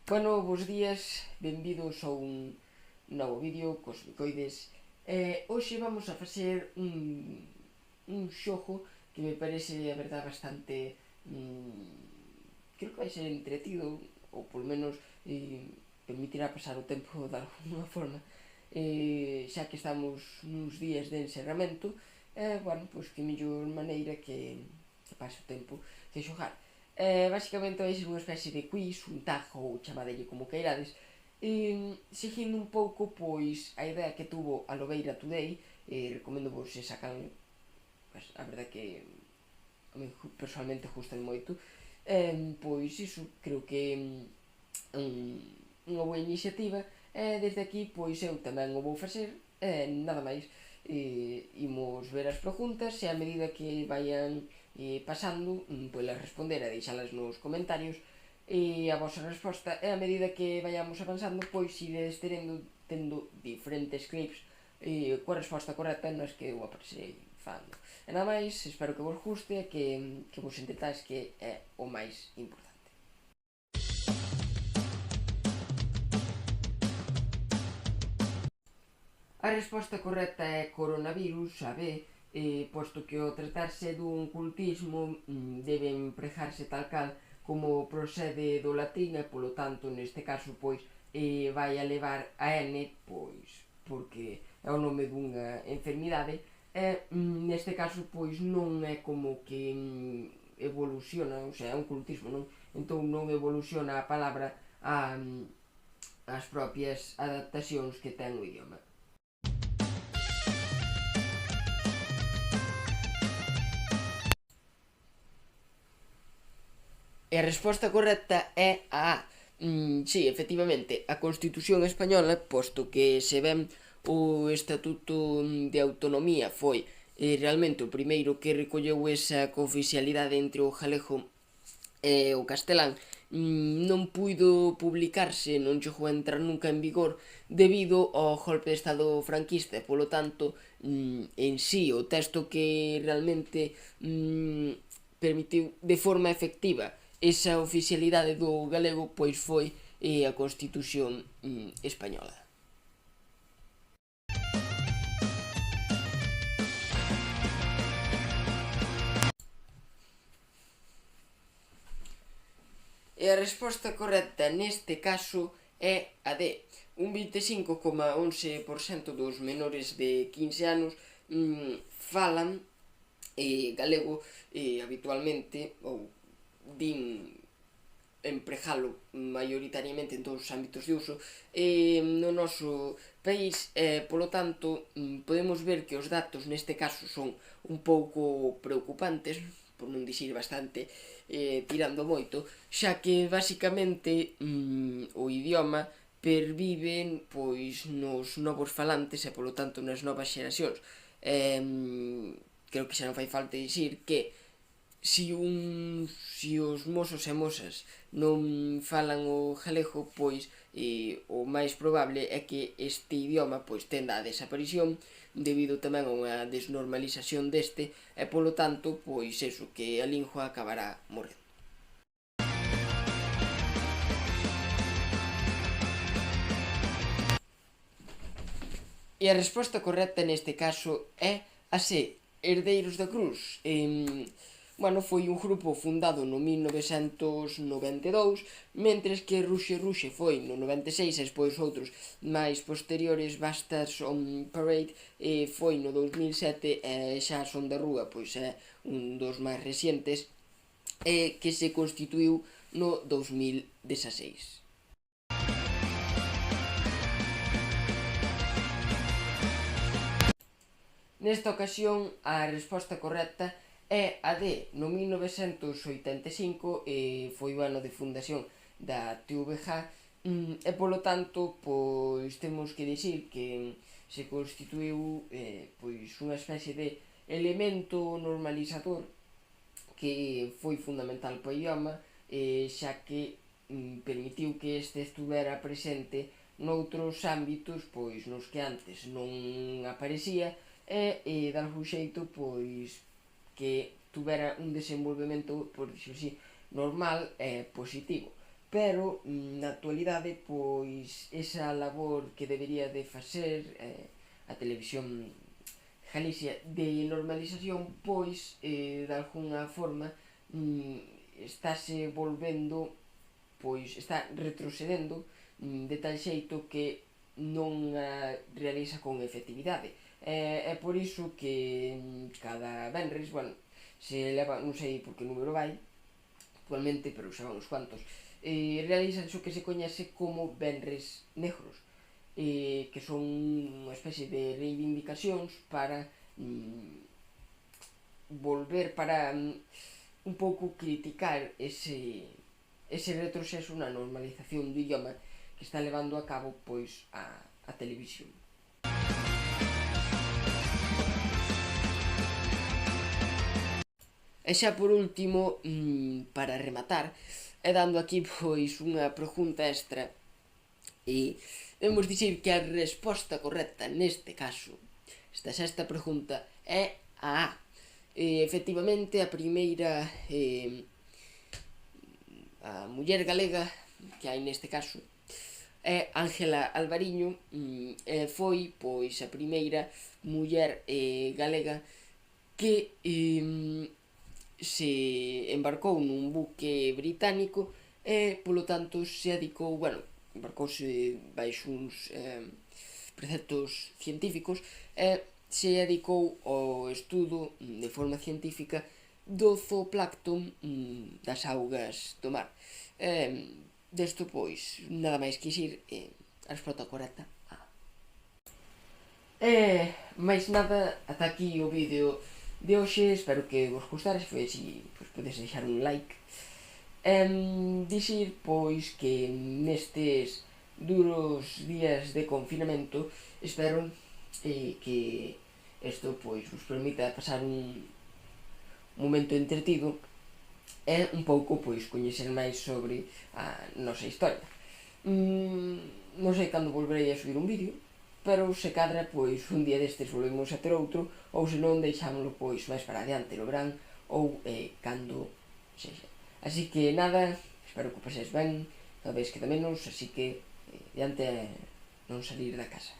Bueno, bos días, benvidos a un novo vídeo cos Micoides. Hoxe vamos a facer un xogo que me parece, a verdad, bastante... creo que vai ser entretido, ou polo menos permitirá pasar o tempo de alguna forma, xa que estamos nuns días de encerramento. Bueno, pois que mellor maneira que pase o tempo que xogar. Basicamente vai ser unha especie de quiz, un tag ou chamadelle como queirades, seguindo un pouco pois a idea que tuvo a Lobeira Today. Recomendo vos esa canle, pues, a verdad que a mí personalmente gustan moito. Pois iso, creo que unha boa iniciativa, e desde aquí pois eu tamén o vou facer. Nada máis, imos ver as preguntas e a medida que vayan pasando, podelas responder e deixalas nos comentarios, e a vosa resposta, e a medida que vayamos avanzando pois ides tendo diferentes clips coa resposta correcta nas que eu aparecerei falando. E nada máis, espero que vos guste e que vos ententáis, que é o máis importante. A resposta correcta é coronavirus, a B, posto que ao tratarse dun cultismo debe empregarse tal cal como procede do latín, e polo tanto neste caso pois vai a levar a N, pois porque é o nome dunha enfermidade. E neste caso pois non é como que evoluciona, o sea, é un cultismo, non? Entón non evoluciona a palabra as propias adaptacións que ten o idioma. E a resposta correcta é a A. Sí, efectivamente, a Constitución española, posto que se ven o Estatuto de Autonomía foi realmente o primeiro que recolleu esa cooficialidade entre o galego e o castelán, non puido publicarse, non chegou a entrar nunca en vigor debido ao golpe de estado franquista, e polo tanto en sí o texto que realmente permitiu de forma efectiva esa oficialidade do galego pois foi a Constitución española. E a resposta correcta neste caso é a D. Un 25,11% dos menores de 15 anos falan galego habitualmente, ou din empregalo maioritariamente en todos os ámbitos de uso no noso país. Polo tanto, podemos ver que os datos neste caso son un pouco preocupantes, por non dicir bastante tirando moito, xa que basicamente o idioma pervive pois nos novos falantes e polo tanto nas novas xeracións. Creo que xa non fai falta dicir que si os mozos e mozas non falan o galego, pois o máis probable é que este idioma pois tenda a desaparición debido tamén a unha desnormalización deste, e polo tanto pois eso, que a lingua acabará morrendo. E a resposta correcta neste caso é a C, Herdeiros da Cruz. Bueno, foi un grupo fundado no 1992, mentres que Ruxe Ruxe foi no 96, e despois outros máis posteriores, Bastards on Parade, foi no 2007, e xa Son da Rúa pois é un dos máis recientes, que se constituiu no 2016. Nesta ocasión a resposta correcta é a D. No 1985 foi o ano de fundación da TVG, e polo tanto pois temos que dicir que se constituiu pois unha especie de elemento normalizador que foi fundamental para o idioma, xa que permitiu que este estuvera presente noutros ámbitos pois nos que antes non aparecía, e de algún xeito pois que tuvera un desenvolvemento, por dixo así, normal e positivo. pero na actualidade pois esa labor que debería de facer a televisión Galicia de normalización pois de algunha forma estáse volvendo, pois está retrocedendo de tal xeito que non a realiza con efectividade. É por iso que cada venres, bueno, se leva, non sei por que número vai actualmente, pero xa van uns cuantos, realizan iso que se coñece como venres negros, que son unha especie de reivindicacións para volver, para un pouco criticar ese retroceso na normalización do idioma que está levando a cabo pois a televisión. E xa por último, para rematar, e dando aquí pois unha pregunta extra, e debemos dicir que a resposta correcta neste caso, esta sexta pregunta, é a A. Efectivamente, a primeira a muller galega que hai neste caso é Ángela Alvariño, foi pois a primeira muller galega que se embarcou nun buque británico e polo tanto se dedicou, bueno, embarcouse baixo uns preceptos científicos e se dedicou ao estudo de forma científica do zooplancton das augas do mar. Desto pois nada máis que dicir, a resposta correcta A. Máis nada, ata aquí o vídeo de hoxe, espero que vos gustare, se foi así, pois podes deixar un like. Dicir, pois, que nestes duros días de confinamento espero que isto, pois, vos permita pasar un momento entretido e un pouco, pois, coñecer máis sobre a nosa historia. Non sei cando volverei a subir un vídeo, pero se cadra, pois, un día destes volvemos a ter outro, ou se non deixámoslo, pois, máis para adiante no verán, ou cando sexa. Así que nada, espero que o paseis ben, cada vez queda menos, así que diante non salir da casa.